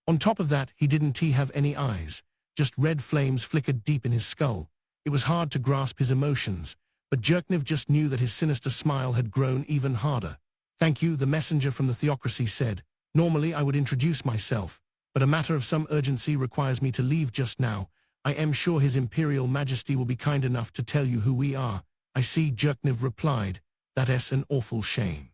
On top of that, he didn't have any eyes. Just red flames flickered deep in his skull. It was hard to grasp his emotions, but Jerkniv just knew that his sinister smile had grown even harder. "Thank you," the messenger from the theocracy said. "Normally I would introduce myself, but a matter of some urgency requires me to leave just now. I am sure His Imperial Majesty will be kind enough to tell you who we are." "I see," Jerkniv replied. "That's an awful shame.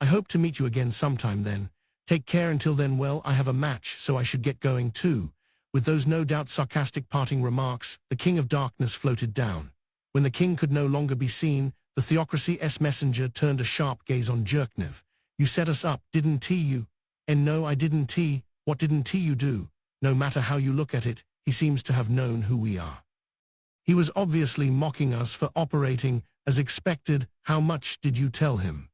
I hope to meet you again sometime then. Take care until then. Well, I have a match, so I should get going too." With those no doubt sarcastic parting remarks, the King of Darkness floated down. When the king could no longer be seen, the theocracy's messenger turned a sharp gaze on Jerkniv. "You set us up, didn't you?" "And no, I didn't. What didn't you do?" "No matter how you look at it, he seems to have known who we are. He was obviously mocking us for operating as expected." "How much did you tell him?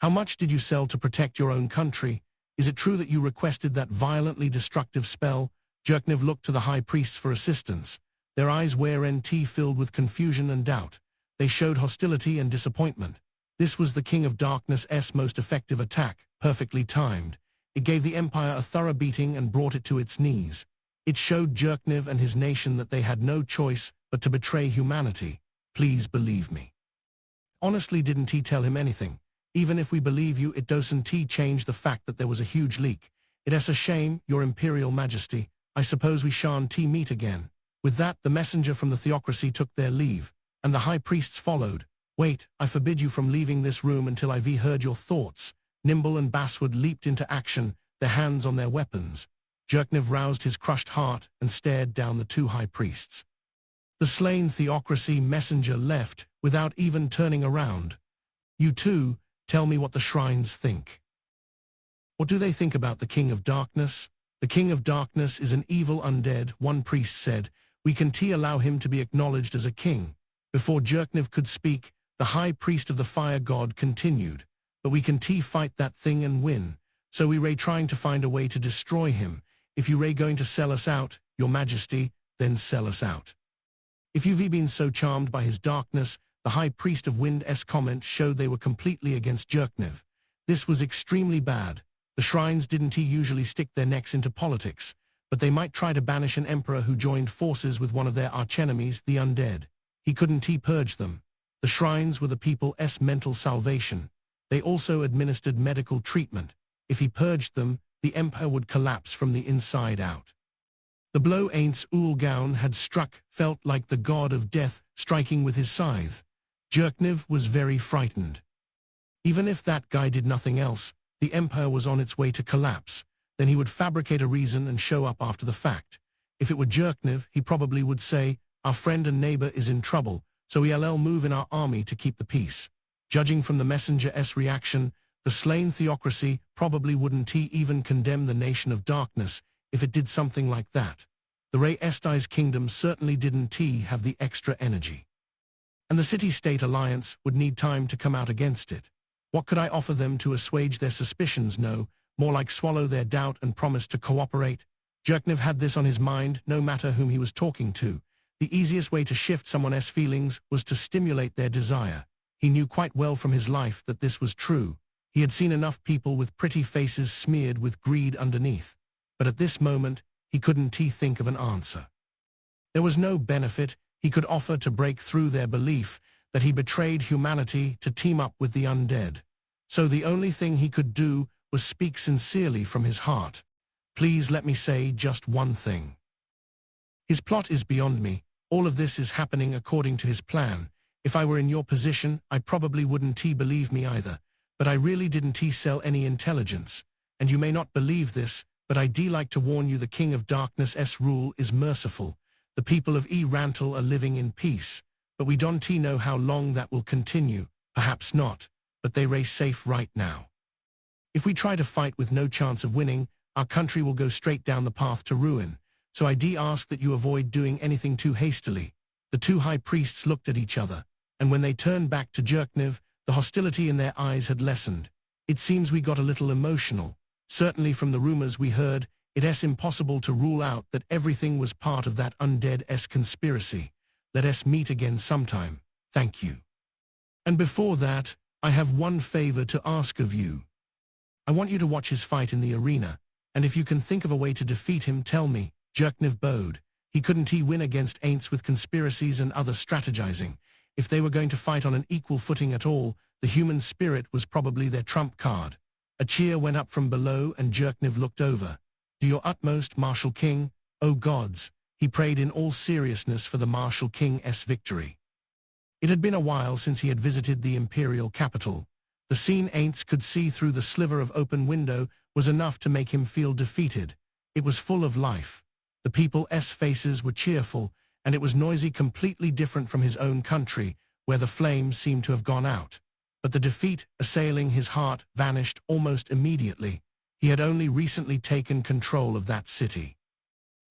How much did you sell to protect your own country? Is it true that you requested that violently destructive spell?" Jerkniv looked to the high priests for assistance. Their eyes were filled with confusion and doubt. They showed hostility and disappointment. This was the King of Darkness's most effective attack, perfectly timed. It gave the Empire a thorough beating and brought it to its knees. It showed Jerkniv and his nation that they had no choice but to betray humanity. "Please believe me." Honestly, didn't he tell him anything? "Even if we believe you, it doesn't change the fact that there was a huge leak. It's a shame, Your Imperial Majesty. I suppose we shan't meet again." With that, the messenger from the theocracy took their leave, and the high priests followed. "Wait, I forbid you from leaving this room until I've heard your thoughts." Nimble and Basswood leaped into action, their hands on their weapons. Jerkniv roused his crushed heart and stared down the two high priests. The slain theocracy messenger left without even turning around. "You two, tell me what the shrines think." "What do they think about the King of Darkness?" "The King of Darkness is an evil undead," one priest said. "We can allow him to be acknowledged as a king." Before Jerkniv could speak, the high priest of the fire god continued. "But we can fight that thing and win. So we trying to find a way to destroy him. If you going to sell us out, Your Majesty, then sell us out. If you've been so charmed by his darkness," the high priest of Wind's comment showed they were completely against Jerkniv. This was extremely bad. The shrines didn't usually stick their necks into politics, but they might try to banish an emperor who joined forces with one of their archenemies, the undead. He couldn't purge them. The shrines were the people's mental salvation. They also administered medical treatment. If he purged them, the empire would collapse from the inside out. The blow Ulgaun had struck felt like the god of death striking with his scythe. Jerkniv was very frightened. Even if that guy did nothing else, the empire was on its way to collapse. Then he would fabricate a reason and show up after the fact. If it were Jerkniv, he probably would say, "Our friend and neighbor is in trouble, so we'll move in our army to keep the peace." Judging from the messenger's reaction, the slain theocracy probably wouldn't even condemn the nation of darkness if it did something like that. The Rey Esti's kingdom certainly didn't have the extra energy. And the city-state alliance would need time to come out against it. What could I offer them to assuage their suspicions? No, more like swallow their doubt and promise to cooperate. Jerkniv had this on his mind, no matter whom he was talking to. The easiest way to shift someone's feelings was to stimulate their desire. He knew quite well from his life that this was true. He had seen enough people with pretty faces smeared with greed underneath. But at this moment, he couldn't think of an answer. There was no benefit he could offer to break through their belief that he betrayed humanity to team up with the undead. So the only thing he could do was speak sincerely from his heart. "Please let me say just one thing. His plot is beyond me. All of this is happening according to his plan. If I were in your position, I probably wouldn't believe me either. But I really didn't sell any intelligence. And you may not believe this, but I like to warn you, the King of Darkness's rule is merciful. The people of Rantel are living in peace. But we don't know how long that will continue. Perhaps not, but they're safe right now. If we try to fight with no chance of winning, our country will go straight down the path to ruin. So I ask that you avoid doing anything too hastily." The two high priests looked at each other, and when they turned back to Jerkniv, the hostility in their eyes had lessened. "It seems we got a little emotional. Certainly from the rumors we heard, it's impossible to rule out that everything was part of that undead-esque conspiracy. Let us meet again sometime. Thank you. And before that, I have one favor to ask of you. I want you to watch his fight in the arena, And if you can think of a way to defeat him, tell me. Jerkniv bowed. He couldn't win against Aints with conspiracies and other strategizing. If they were going to fight on an equal footing at all, the human spirit was probably their trump card. A cheer went up from below and Jerkniv looked over. Do your utmost, Martial King. O gods, he prayed in all seriousness for the Martial King's victory. It had been a while since he had visited the imperial capital. The scene Aints could see through the sliver of open window was enough to make him feel defeated. It was full of life. The people's faces were cheerful, and it was noisy, completely different from his own country, where the flames seemed to have gone out. But the defeat assailing his heart vanished almost immediately. He had only recently taken control of that city.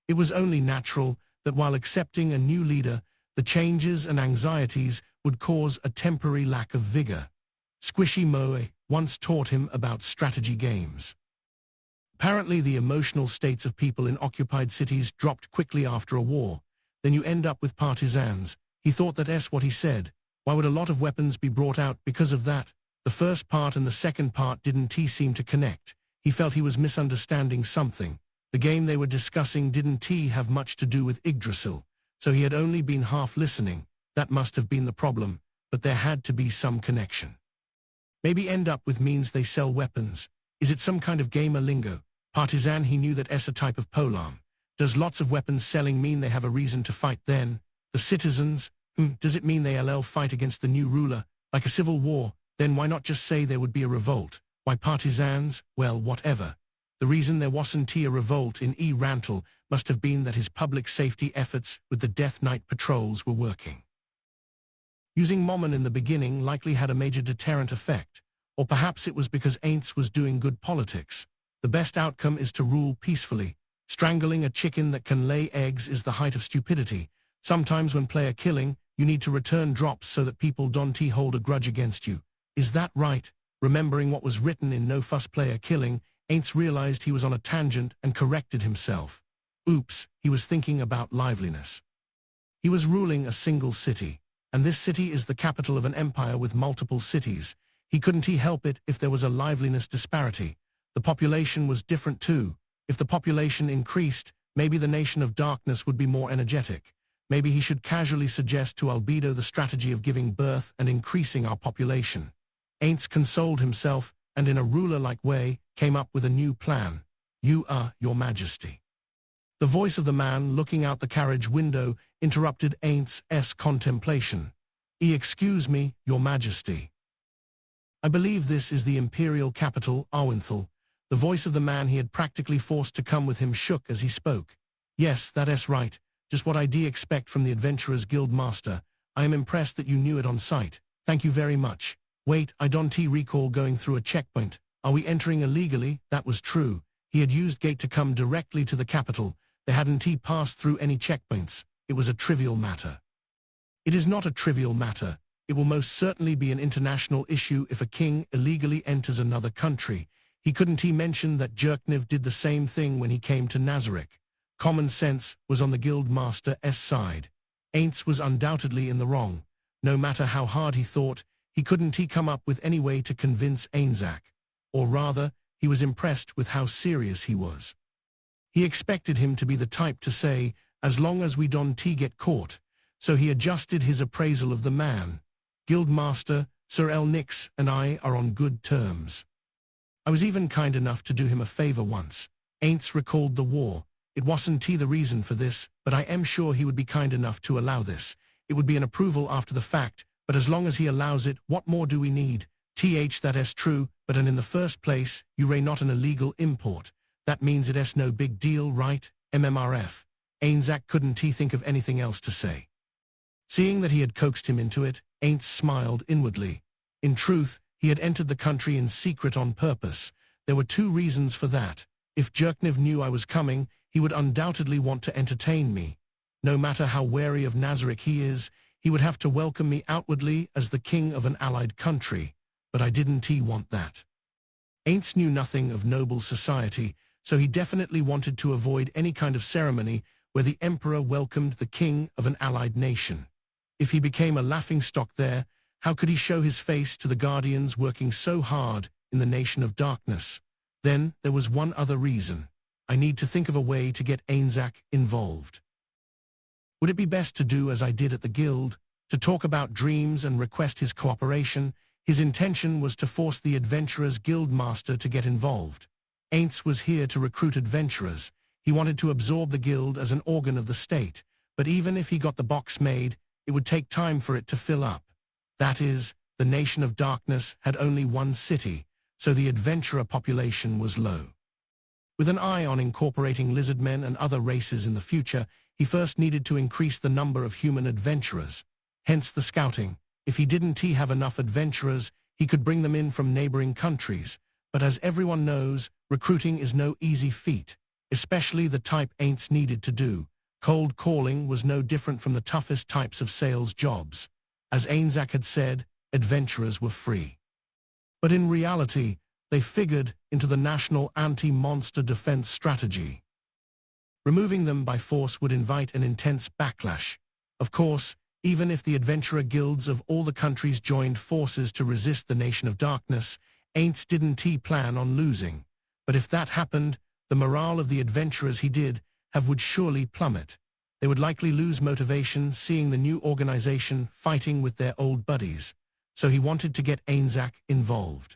It was only natural that while accepting a new leader, the changes and anxieties would cause a temporary lack of vigor. Squishy Moe once taught him about strategy games. Apparently the emotional states of people in occupied cities dropped quickly after a war. Then you end up with partisans. He thought that's what he said. Why would a lot of weapons be brought out because of that? The first part and the second part didn't seem to connect. He felt he was misunderstanding something. The game they were discussing didn't have much to do with Yggdrasil, so he had only been half listening. That must have been the problem, but there had to be some connection. Maybe end up with means they sell weapons. Is it some kind of gamer lingo? Partisan, he knew that's a type of polearm. Does lots of weapons selling mean they have a reason to fight then? The citizens? Does it mean they fight against the new ruler, like a civil war? Then why not just say there would be a revolt? Why partisans? Well, whatever. The reason there wasn't a revolt in Rantel must have been that his public safety efforts with the Death Knight patrols were working. Using Momon in the beginning likely had a major deterrent effect, or perhaps it was because Aints was doing good politics. The best outcome is to rule peacefully. Strangling a chicken that can lay eggs is the height of stupidity. Sometimes when player killing, you need to return drops so that people don't hold a grudge against you. Is that right? Remembering what was written in No Fuss Player Killing, Aints realized he was on a tangent and corrected himself. Oops, he was thinking about liveliness. He was ruling a single city, and this city is the capital of an empire with multiple cities. He couldn't help it if there was a liveliness disparity. The population was different too. If the population increased, maybe the Nation of Darkness would be more energetic. Maybe he should casually suggest to Albedo the strategy of giving birth and increasing our population. Aints consoled himself, and in a ruler-like way, came up with a new plan. Your Majesty. The voice of the man looking out the carriage window interrupted Aints' contemplation. Excuse me, Your Majesty. I believe this is the imperial capital, Arwinthal. The voice of the man he had practically forced to come with him shook as he spoke. Yes, that's right. Just what I'd expect from the Adventurers Guild Master. I am impressed that you knew it on sight. Thank you very much. Wait, I don't recall going through a checkpoint. Are we entering illegally? That was true. He had used gate to come directly to the capital. They hadn't passed through any checkpoints. It was a trivial matter. It is not a trivial matter. It will most certainly be an international issue if a king illegally enters another country. He couldn't mention that Jerkniv did the same thing when he came to Nazarick. Common sense was on the guild master's side. Aints was undoubtedly in the wrong. No matter how hard he thought, he couldn't come up with any way to convince Ainzak. Or rather, he was impressed with how serious he was. He expected him to be the type to say, as long as we don't get caught. So he adjusted his appraisal of the man. Guildmaster, Sir El Nix, and I are on good terms. I was even kind enough to do him a favor once. Aints recalled the war. It wasn't the reason for this, but I am sure he would be kind enough to allow this. It would be an approval after the fact, but as long as he allows it, what more do we need? That's true, but and in the first place, you're not an illegal import. That means it's no big deal, right? MMRF. Ainzak couldn't think of anything else to say. Seeing that he had coaxed him into it, Aints smiled inwardly. In truth, he had entered the country in secret on purpose. There were two reasons for that. If Jerkniv knew I was coming, he would undoubtedly want to entertain me. No matter how wary of Nazarick he is, he would have to welcome me outwardly as the king of an allied country. But I didn't want that. Aints knew nothing of noble society, so he definitely wanted to avoid any kind of ceremony where the emperor welcomed the king of an allied nation. If he became a laughingstock there, how could he show his face to the guardians working so hard in the Nation of Darkness? Then there was one other reason. I need to think of a way to get Ainzak involved. Would it be best to do as I did at the guild, to talk about dreams and request his cooperation? His intention was to force the Adventurers Guild Master to get involved. Ainz was here to recruit adventurers. He wanted to absorb the guild as an organ of the state, but even if he got the box made, it would take time for it to fill up. That is, the Nation of Darkness had only one city, so the adventurer population was low. With an eye on incorporating lizardmen and other races in the future, he first needed to increase the number of human adventurers. Hence the scouting. If he didn't have enough adventurers, he could bring them in from neighboring countries. But as everyone knows, recruiting is no easy feat, especially the type Ainz needed to do. Cold calling was no different from the toughest types of sales jobs. As Ainzak had said, adventurers were free. But in reality, they figured into the national anti-monster defense strategy. Removing them by force would invite an intense backlash. Of course, even if the adventurer guilds of all the countries joined forces to resist the Nation of Darkness, Ainz didn't plan on losing. But if that happened, the morale of the adventurers he did have would surely plummet. They would likely lose motivation seeing the new organization fighting with their old buddies. So he wanted to get Ainzak involved.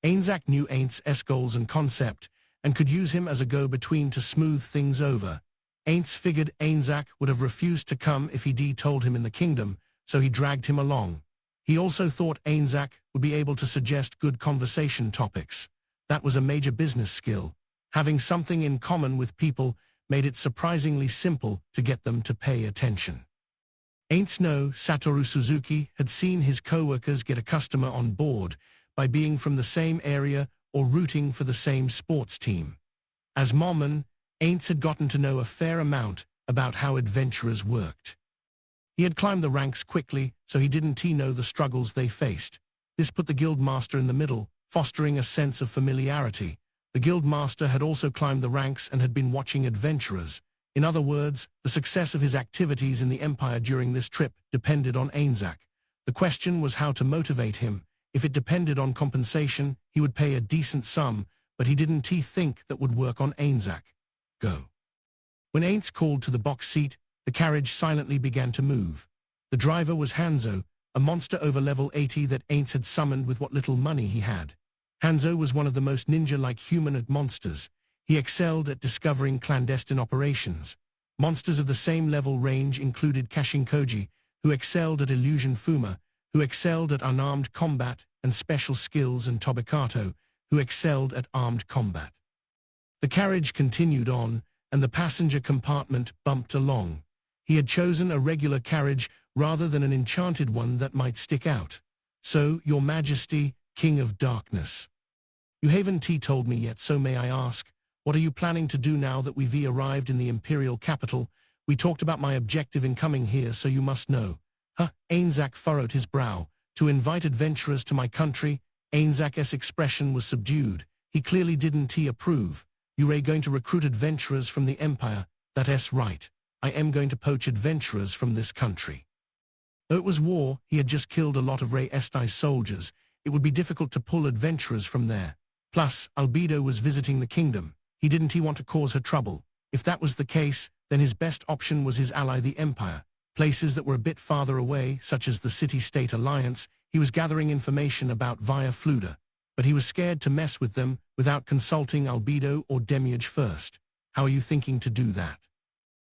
Ainzak knew Ainz's goals and concept, and could use him as a go-between to smooth things over. Ainz figured Ainzak would have refused to come if he told him in the kingdom, so he dragged him along. He also thought Ainzak would be able to suggest good conversation topics. That was a major business skill. Having something in common with people made it surprisingly simple to get them to pay attention. Ainz Satoru Suzuki had seen his co-workers get a customer on board by being from the same area or rooting for the same sports team. As Momon, Ainz had gotten to know a fair amount about how adventurers worked. He had climbed the ranks quickly, so he didn't know the struggles they faced. This put the guild master in the middle, fostering a sense of familiarity. The guild master had also climbed the ranks and had been watching adventurers. In other words, the success of his activities in the Empire during this trip depended on Ainzak. The question was how to motivate him. If it depended on compensation, he would pay a decent sum, but he didn't think that would work on Ainzak. Go. When Ainz called to the box seat, the carriage silently began to move. The driver was Hanzo, a monster over level 80 that Ainz had summoned with what little money he had. Hanzo was one of the most ninja-like humanoid monsters. He excelled at discovering clandestine operations. Monsters of the same level range included Kashinkoji, who excelled at illusion Fuma, who excelled at unarmed combat and special skills, and Tobikato, who excelled at armed combat. The carriage continued on, and the passenger compartment bumped along. He had chosen a regular carriage rather than an enchanted one that might stick out. So, Your Majesty, King of Darkness. You haven't told me yet, so may I ask, what are you planning to do now that we've arrived in the imperial capital? We talked about my objective in coming here, so you must know. Ainzak furrowed his brow. To invite adventurers to my country? Ainzak's expression was subdued. He clearly didn't approve. You're going to recruit adventurers from the Empire? That's right. I am going to poach adventurers from this country. Though it was war, he had just killed a lot of Rey Esti's soldiers. It would be difficult to pull adventurers from there. Plus, Albedo was visiting the kingdom. He didn't want to cause her trouble. If that was the case, then his best option was his ally the Empire. Places that were a bit farther away, such as the City-State Alliance, he was gathering information about via Fluda. But he was scared to mess with them without consulting Albedo or Demiurge first. How are you thinking to do that?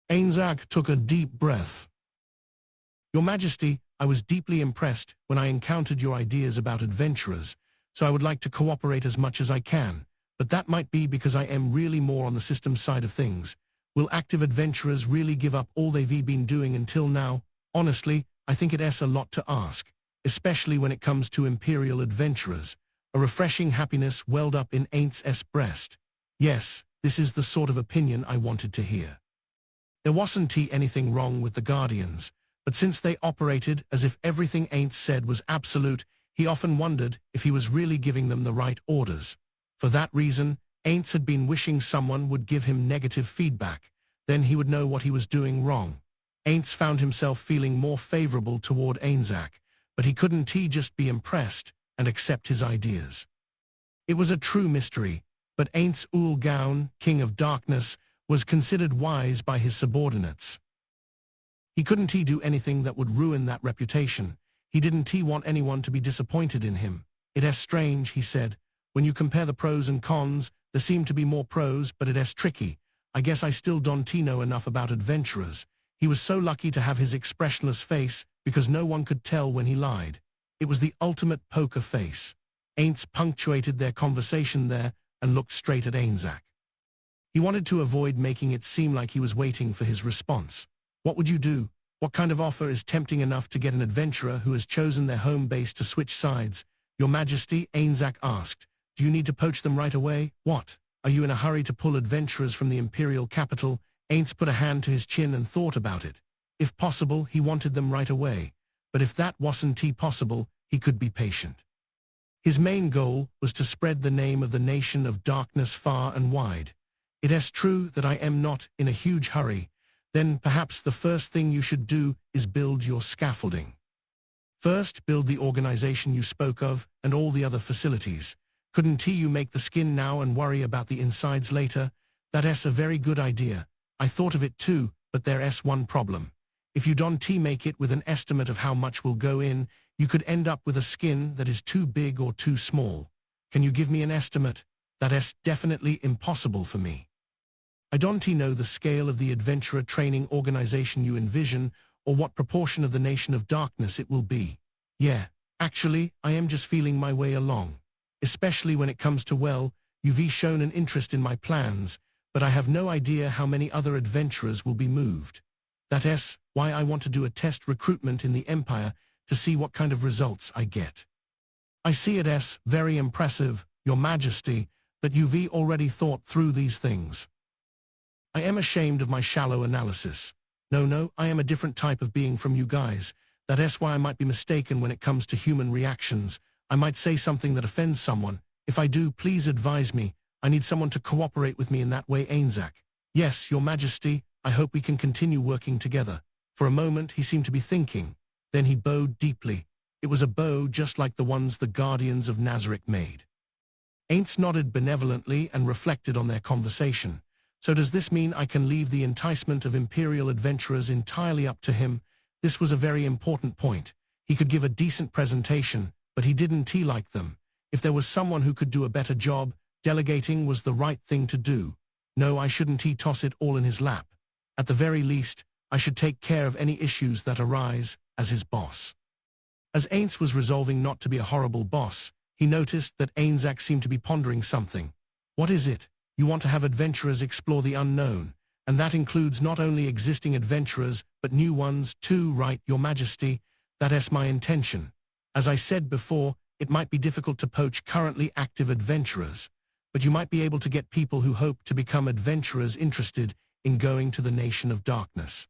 Ainzak took a deep breath. Your Majesty, I was deeply impressed when I encountered your ideas about adventurers, so I would like to cooperate as much as I can, but that might be because I am really more on the system side of things. Will active adventurers really give up all they've been doing until now? Honestly, I think it's a lot to ask, especially when it comes to imperial adventurers. A refreshing happiness welled up in Ainz's breast. Yes, this is the sort of opinion I wanted to hear. There wasn't anything wrong with the Guardians, but since they operated as if everything Ainz said was absolute, he often wondered if he was really giving them the right orders. For that reason, Ainz had been wishing someone would give him negative feedback, then he would know what he was doing wrong. Ainz found himself feeling more favorable toward Ainzak, but he couldn't just be impressed and accept his ideas. It was a true mystery, but Ain't Ul Gaun, King of Darkness, was considered wise by his subordinates. He couldn't do anything that would ruin that reputation. He didn't want anyone to be disappointed in him. It's strange, he said. When you compare the pros and cons, there seem to be more pros, but it's tricky. I guess I still don't know enough about adventurers. He was so lucky to have his expressionless face, because no one could tell when he lied. It was the ultimate poker face. Aints punctuated their conversation there and looked straight at Ainzak. He wanted to avoid making it seem like he was waiting for his response. What would you do? What kind of offer is tempting enough to get an adventurer who has chosen their home base to switch sides? Your Majesty, Ainzak asked. Do you need to poach them right away? What? Are you in a hurry to pull adventurers from the imperial capital? Aints put a hand to his chin and thought about it. If possible, he wanted them right away. But if that wasn't possible, he could be patient. His main goal was to spread the name of the nation of darkness far and wide. It is true that I am not in a huge hurry. Then perhaps the first thing you should do is build your scaffolding. First, build the organization you spoke of and all the other facilities. Couldn't you make the skin now and worry about the insides later? That's a very good idea. I thought of it too, but there's one problem. If you don't make it with an estimate of how much will go in, you could end up with a skin that is too big or too small. Can you give me an estimate? That's definitely impossible for me. I don't know the scale of the adventurer training organization you envision, or what proportion of the nation of darkness it will be. Yeah, actually, I am just feeling my way along. Especially when it comes to, well, you've shown an interest in my plans, but I have no idea how many other adventurers will be moved. That's why I want to do a test recruitment in the Empire to see what kind of results I get. I see it as very impressive, Your Majesty, that you've already thought through these things. I am ashamed of my shallow analysis. No, I am a different type of being from you guys. That's why I might be mistaken when it comes to human reactions. I might say something that offends someone. If I do, please advise me. I need someone to cooperate with me in that way, Ainzak. Yes, Your Majesty, I hope we can continue working together. For a moment, he seemed to be thinking. Then he bowed deeply. It was a bow just like the ones the Guardians of Nazarick made. Aints nodded benevolently and reflected on their conversation. So does this mean I can leave the enticement of imperial adventurers entirely up to him? This was a very important point. He could give a decent presentation, but he didn't like them. If there was someone who could do a better job, delegating was the right thing to do. No, I shouldn't toss it all in his lap. At the very least, I should take care of any issues that arise, as his boss. As Aints was resolving not to be a horrible boss, he noticed that Ainzak seemed to be pondering something. What is it? You want to have adventurers explore the unknown, and that includes not only existing adventurers, but new ones too, right, Your Majesty? That's my intention. As I said before, it might be difficult to poach currently active adventurers, but you might be able to get people who hope to become adventurers interested in going to the nation of darkness.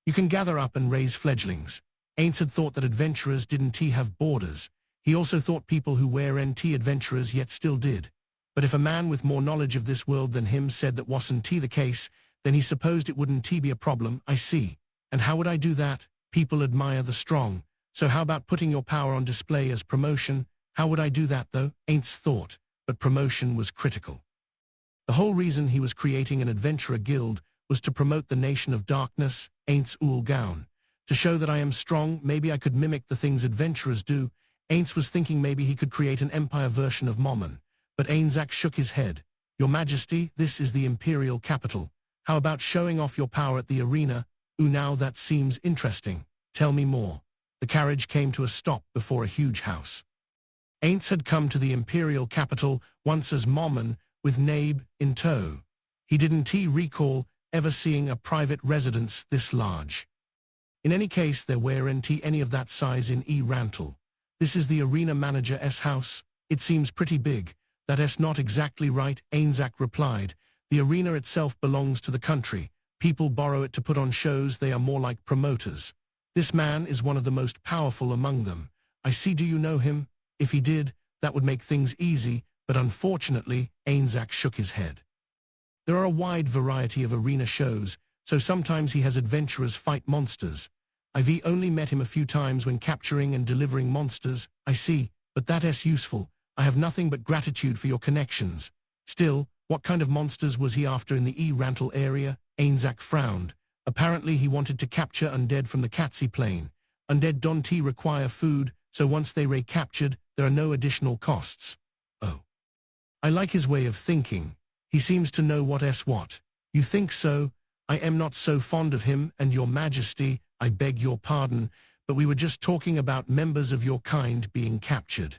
You can gather up and raise fledglings. Aints had thought that adventurers didn't have borders. He also thought people who were adventurers yet still did. But if a man with more knowledge of this world than him said that wasn't the case, then he supposed it wouldn't be a problem. I see. And how would I do that? People admire the strong. So how about putting your power on display as promotion? How would I do that though? Aints thought, but promotion was critical. The whole reason he was creating an adventurer guild was to promote the nation of darkness, Aints Ul Gaun. To show that I am strong, maybe I could mimic the things adventurers do. Aints was thinking maybe he could create an empire version of Momon. But Ainzak shook his head. Your Majesty, this is the imperial capital. How about showing off your power at the arena? Now that seems interesting. Tell me more. The carriage came to a stop before a huge house. Aints had come to the imperial capital once as Momon, with Nabe in tow. He didn't recall ever seeing a private residence this large. In any case, there weren't any of that size in Rantle. This is the arena manager's house. It seems pretty big. That's not exactly right, Ainzak replied. The arena itself belongs to the country. People borrow it to put on shows. They are more like promoters. This man is one of the most powerful among them. I see. Do you know him? If he did, that would make things easy, but unfortunately, Ainzak shook his head. There are a wide variety of arena shows, so sometimes he has adventurers fight monsters. I've only met him a few times when capturing and delivering monsters. I see, but that's useful. I have nothing but gratitude for your connections. Still, what kind of monsters was he after in the E-Rantle area? Ainzak frowned. Apparently he wanted to capture undead from the Katsi plane. Undead don't require food, so once they recaptured, there are no additional costs. Oh. I like his way of thinking. He seems to know what. You think so? I am not so fond of him, and your majesty, I beg your pardon, but we were just talking about members of your kind being captured.